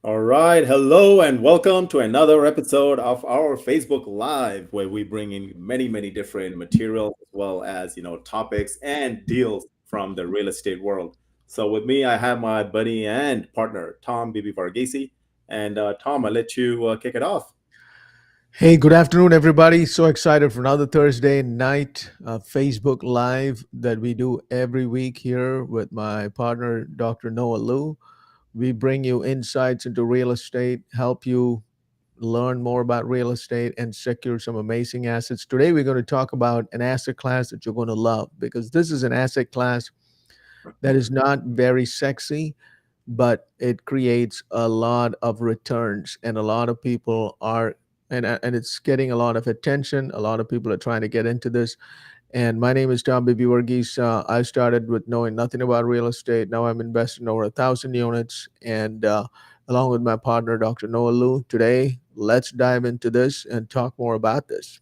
All right. Hello and welcome to another episode of our Facebook Live, where we bring in many, many different materials as well as, topics and deals from the real estate world. So with me, I have my buddy and partner, Tom Bibi Varghese. And Tom, I'll let you kick it off. Hey, good afternoon, everybody. So excited for another Thursday night Facebook Live that we do every week here with my partner, Dr. Noah Liu. We bring you insights into real estate, help you learn more about real estate, and secure some amazing assets. Today, we're going to talk about an asset class that you're going to love because this is an asset class that is not very sexy, but it creates a lot of returns, and a lot of people are and it's getting a lot of attention. A lot of people are trying to get into this. And my name is Tom Bibi Varghese. I started with knowing nothing about real estate. Now I'm investing over 1,000 units, and along with my partner, Dr. Noah Liu. Today, let's dive into this and talk more about this.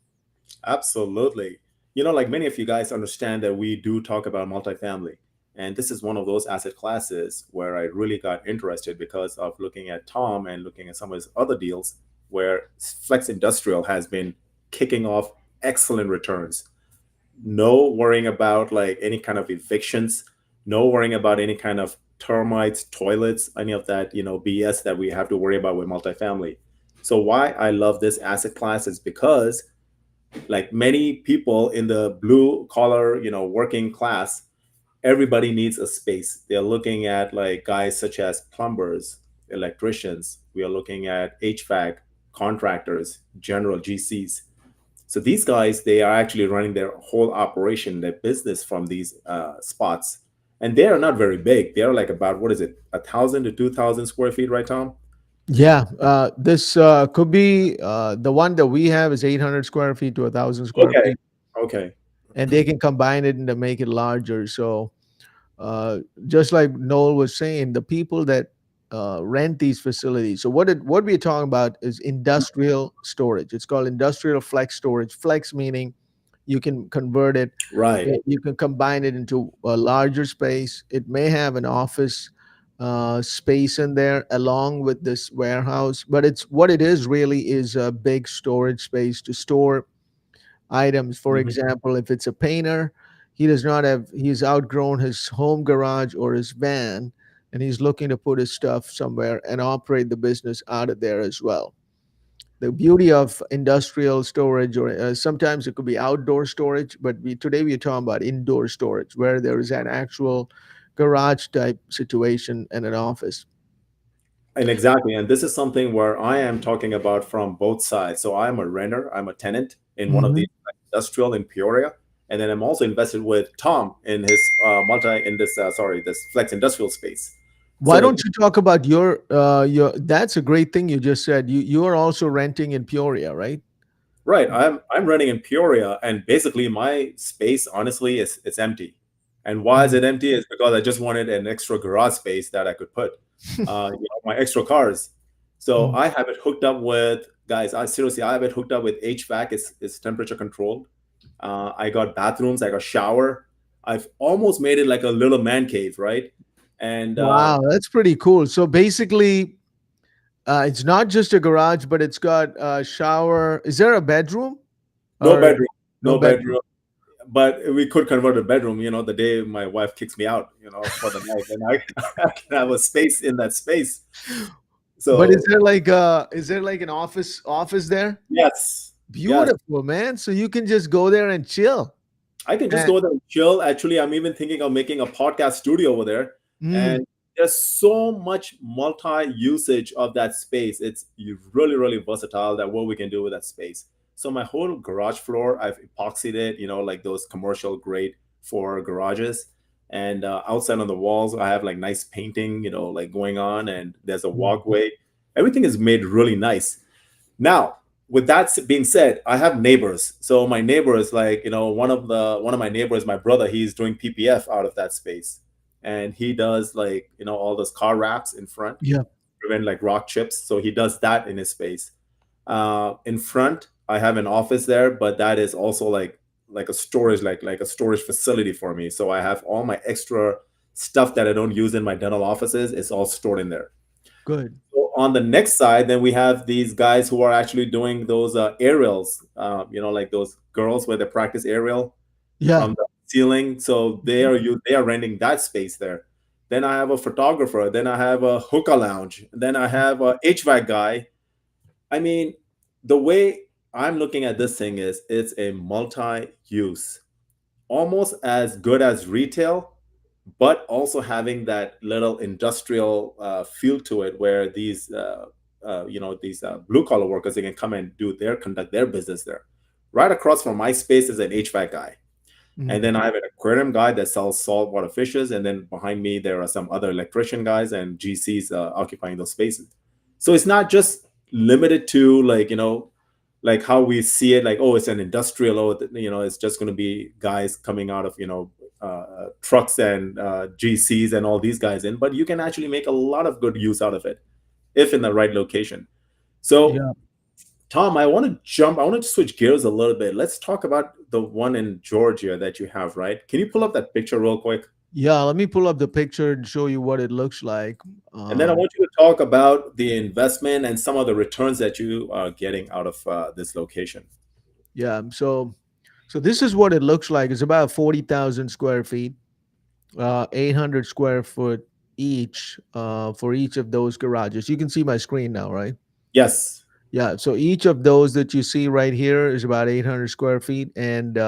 Absolutely. Like many of you guys understand that we do talk about multifamily. And this is one of those asset classes where I really got interested because of looking at Tom and looking at some of his other deals where Flex Industrial has been kicking off excellent returns. No worrying about like any kind of evictions, no worrying about any kind of termites, toilets, any of that, BS that we have to worry about with multifamily. So why I love this asset class is because like many people in the blue collar, working class, everybody needs a space. They're looking at like guys such as plumbers, electricians. We are looking at HVAC contractors, general GCs. So these guys, they are actually running their whole operation, their business from these spots, and they are not very big. They are like about what is it, 1,000 to 2,000 square feet, right, Tom? Yeah, this could be the one that we have is 800 square feet to 1,000 square Okay. feet, Okay. and they can combine it and to make it larger. So uh, just like Noel was saying, the people that rent these facilities. So what we're talking about is industrial storage. It's called industrial flex storage. Flex meaning you can convert it, Right. you can combine it into a larger space. It may have an office space in there along with this warehouse, but it's what it is really is a big storage space to store items. For Mhm. example, if it's a painter, he's outgrown his home garage or his van, and he's looking to put his stuff somewhere and operate the business out of there as well. The beauty of industrial storage, or sometimes it could be outdoor storage, but today we're talking about indoor storage where there is an actual garage type situation and an office. And exactly. And this is something where I am talking about from both sides. So I'm a renter, I'm a tenant in one of Mhm. these industrial in Peoria. And then I'm also invested with Tom in his in this, sorry, this flex industrial space. So Why don't you talk about your? That's a great thing you just said. You are also renting in Peoria, right? right, I'm renting in Peoria, and basically my space, honestly, is it's empty. And why is Mm. it empty? Is because I just wanted an extra garage space that I could put my extra cars. So Mm. I have it hooked up with guys. I seriously, I have it hooked up with HVAC. It's temperature controlled. I got bathrooms. I got shower. I've almost made it like a little man cave, right? And Wow, that's pretty cool. So basically, it's not just a garage, but it's got a shower. Is there a bedroom no or bedroom, no no bedroom? bedroom. But we could convert a bedroom, the day my wife kicks me out, for the night, and I can have a space in that space. But So is there like an office there? yes, yes, Beautiful, man. So you can just go there and chill. I can just And, go there and chill. Actually, I'm even thinking of making a podcast studio over there. mm, And there's so much multi usage of that space. It's really, really versatile that what we can do with that space. So my whole garage floor, I've epoxied it, like those commercial grade for garages. And outside on the walls, I have like nice painting, like going on, and there's a mm, walkway. Everything is made really nice. Now, with that being said, I have neighbors. So my neighbors, like one of my neighbors, my brother, he's doing PPF out of that space, and he does like all those car wraps in front, yeah. prevent like rock chips. So he does that in his space. In front, I have an office there, but that is also like a storage, like a storage facility for me. So I have all my extra stuff that I don't use in my dental offices. It's all stored in there. Good. So on the next side, then we have these guys who are actually doing those aerials, like those girls where they practice aerial Yeah. from the ceiling. So they are renting that space there. Then I have a photographer. Then I have a hookah lounge. Then I have a HVAC guy. I mean, the way I'm looking at this thing is it's a multi-use, almost as good as retail, but also having that little industrial feel to it, where these blue collar workers, they can come and conduct their business there. Right across from my space is an HVAC guy, and Mm. then I have an aquarium guy that sells saltwater fishes, and then behind me there are some other electrician guys and GCs occupying those spaces. So it's not just limited to like how we see it, like, oh, it's an industrial, oh, it's just going to be guys coming out of trucks and GCs and all these guys in, but you can actually make a lot of good use out of it if in the right location. So Yeah. Tom, I want to switch gears a little bit. Let's talk about the one in Georgia that you have, right? Can you pull up that picture real quick? Yeah. Let me pull up the picture and show you what it looks like. And then I want you to talk about the investment and some of the returns that you are getting out of this location. Yeah. So this is what it looks like. It's about 40,000 square feet, 800 square foot each for each of those garages. You can see my screen now, right? Yes. Yeah. So each of those that you see right here is about 800 square feet. And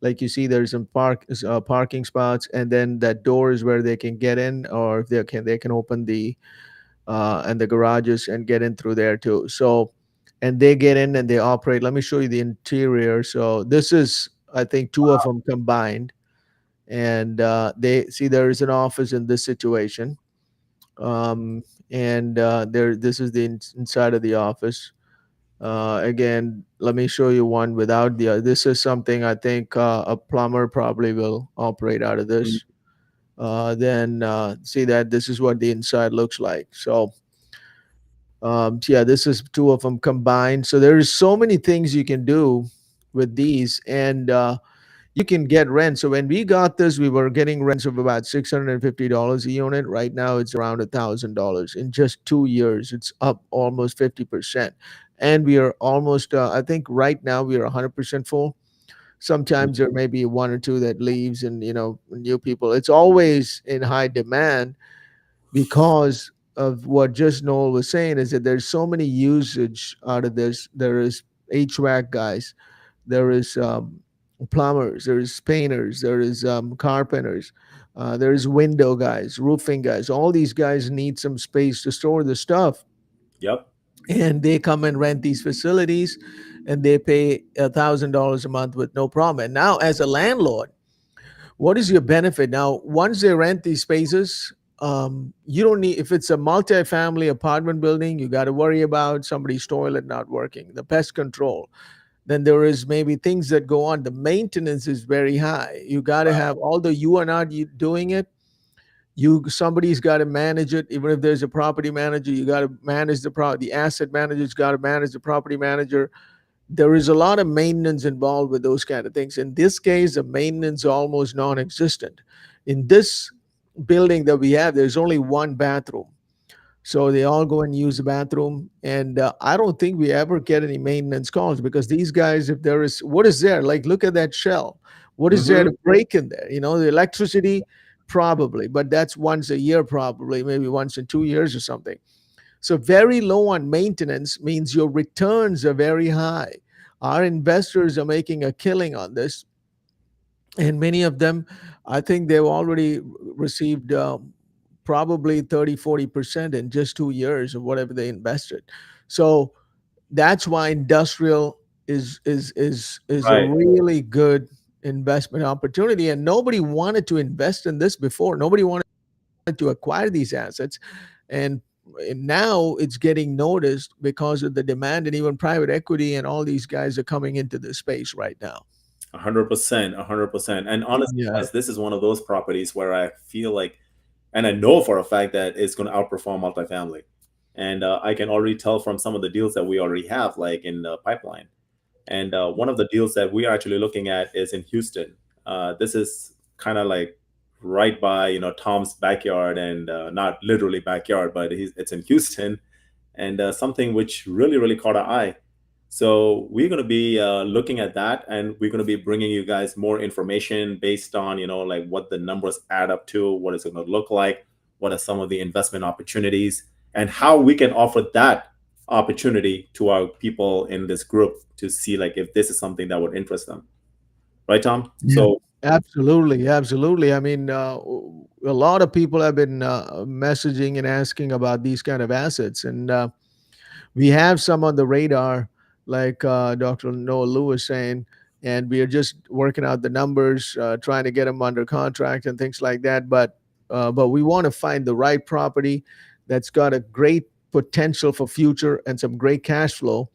like you see, there's some parking spots. And then that door is where they can get in, or they can open and the garages and get in through there too. So, and they get in and they operate. Let me show you the interior. So this is, I think, two of them combined, and they see there is an office in this situation. And there, this is the inside of the office. Again, let me show you one without the. This is something I think a plumber probably will operate out of Mhm. this. Then see that this is what the inside looks like. So yeah, this is two of them combined. So there's so many things you can do with these, and you can get rent. So when we got this, we were getting rents of about $650 a unit. Right now, it's around $1,000 in just 2 years. It's up almost 50%, and we are almost. I think right now we are 100% full. Sometimes there may be one or two that leaves, and new people. It's always in high demand because of what just Noel was saying, is that there's so many usage out of this. There is HVAC guys, there is plumbers, there is painters, there is carpenters, there is window guys, roofing guys. All these guys need some space to store the stuff, Yep. and they come and rent these facilities, and they pay $1,000 a month with no problem. And now, as a landlord, what is your benefit now once they rent these spaces? You don't need, if it's a multi-family apartment building, you got to worry about somebody's toilet not working, the pest control. Then there is maybe things that go on. The maintenance is very high. You got to have, although you are not doing it, somebody's got to manage it. Even if there's a property manager, you got to manage the asset manager's got to manage the property manager. There is a lot of maintenance involved with those kind of things. In this case, the maintenance is almost non-existent. In this building that we have, there's only one bathroom, so they all go and use the bathroom. And I don't think we ever get any maintenance calls, because these guys, if there is, what is there, like, look at that shell, what is there Hmm. to break in there? The electricity, probably, but that's once a year, probably, maybe once in 2 years or something. So very low on maintenance means your returns are very high. Our investors are making a killing on this, and many of them, I think they've already received probably 30-40% in just 2 years of whatever they invested. So that's why industrial is a Right. really good investment opportunity. And nobody wanted to invest in this before. Nobody wanted to acquire these assets, and now it's getting noticed because of the demand, and even private equity and all these guys are coming into this space right now. 100%, 100%. And honestly, Yeah. guys, this is one of those properties where I feel like, and I know for a fact that it's going to outperform multifamily. And I can already tell from some of the deals that we already have, like in the pipeline. And one of the deals that we are actually looking at is in Houston. This is kind of like right by Tom's backyard, and not literally backyard, but it's in Houston. and something which really caught our eye. So we're going to be looking at that, and we're going to be bringing you guys more information based on, like what the numbers add up to, what it's going to look like, what are some of the investment opportunities, and how we can offer that opportunity to our people in this group to see like if this is something that would interest them. Right, Tom? Yeah, So absolutely, absolutely. I mean, a lot of people have been messaging and asking about these kind of assets, and we have some on the radar, like Dr. Noah Lou was saying, and we are just working out the numbers, trying to get them under contract and things like that. But we want to find the right property that's got a great potential for future and some great cash flow.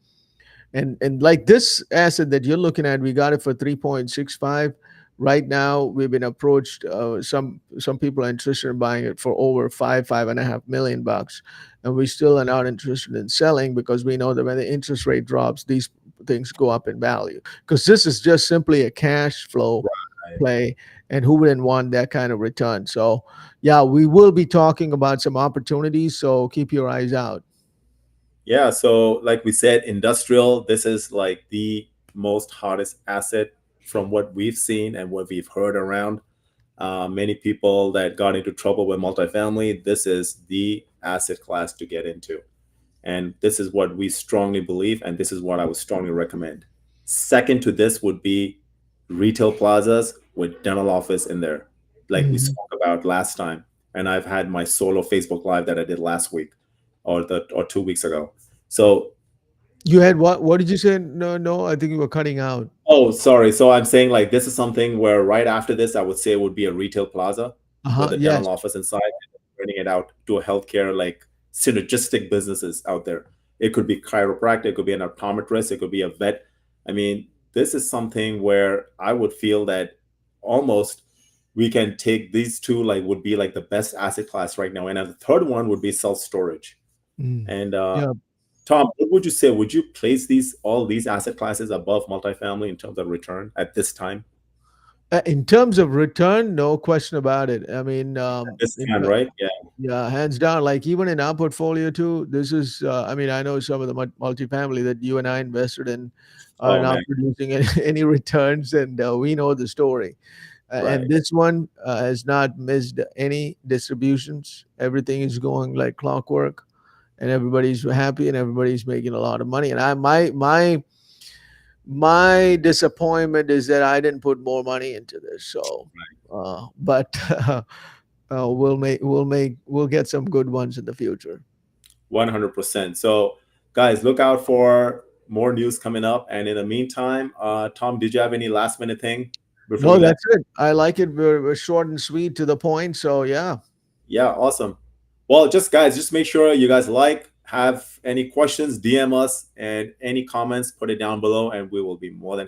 And like this asset that you're looking at, we got it for 3.65. Right now, we've been approached. Some people are interested in buying it for over 5.5 million bucks, and we still are not interested in selling because we know that when the interest rate drops, these things go up in value. Because this is just simply a cash flow right. play, and who wouldn't want that kind of return? So, yeah, we will be talking about some opportunities. So keep your eyes out. Yeah, so like we said, industrial, this is like the most hottest asset from what we've seen and what we've heard around. Many people that got into trouble with multifamily, this is the asset class to get into. And this is what we strongly believe, and this is what I would strongly recommend. Second to this would be retail plazas with dental office in there, like we Mhm. spoke about last time. And I've had my solo Facebook Live that I did last week or 2 weeks ago. So, You had what? What did you say? No, no, I think you were cutting out. oh, sorry. So I'm saying like this is something where right after this, I would say it would be a retail plaza with Uh-huh. a Yes. dental office inside, and renting it out to a healthcare like synergistic businesses out there. It could be chiropractic, it could be an optometrist, it could be a vet. I mean, this is something where I would feel that almost we can take these two like would be like the best asset class right now. And then the third one would be self storage. Mm. And Yeah. Tom, what would you say? Would you place all these asset classes above multifamily in terms of return at this time? In terms of return, no question about it. I mean, At this time, right? Yeah. yeah, hands down. Like even in our portfolio too, this is. I mean, I know some of the multifamily that you and I invested in are Oh man, not producing any returns, and we know the story. And right. this one has not missed any distributions. Everything is going like clockwork, and everybody's happy, and everybody's making a lot of money. And my disappointment is that I didn't put more money into this. So, but we'll get some good ones in the future. 100%. So, guys, look out for more news coming up. And in the meantime, Tom, did you have any last minute thing before No, we let? that's it. I like it. We're short and sweet to the point. So yeah. Yeah, awesome. Well, just guys, just make sure you guys have any questions, DM us, and any comments, put it down below, and we will be more than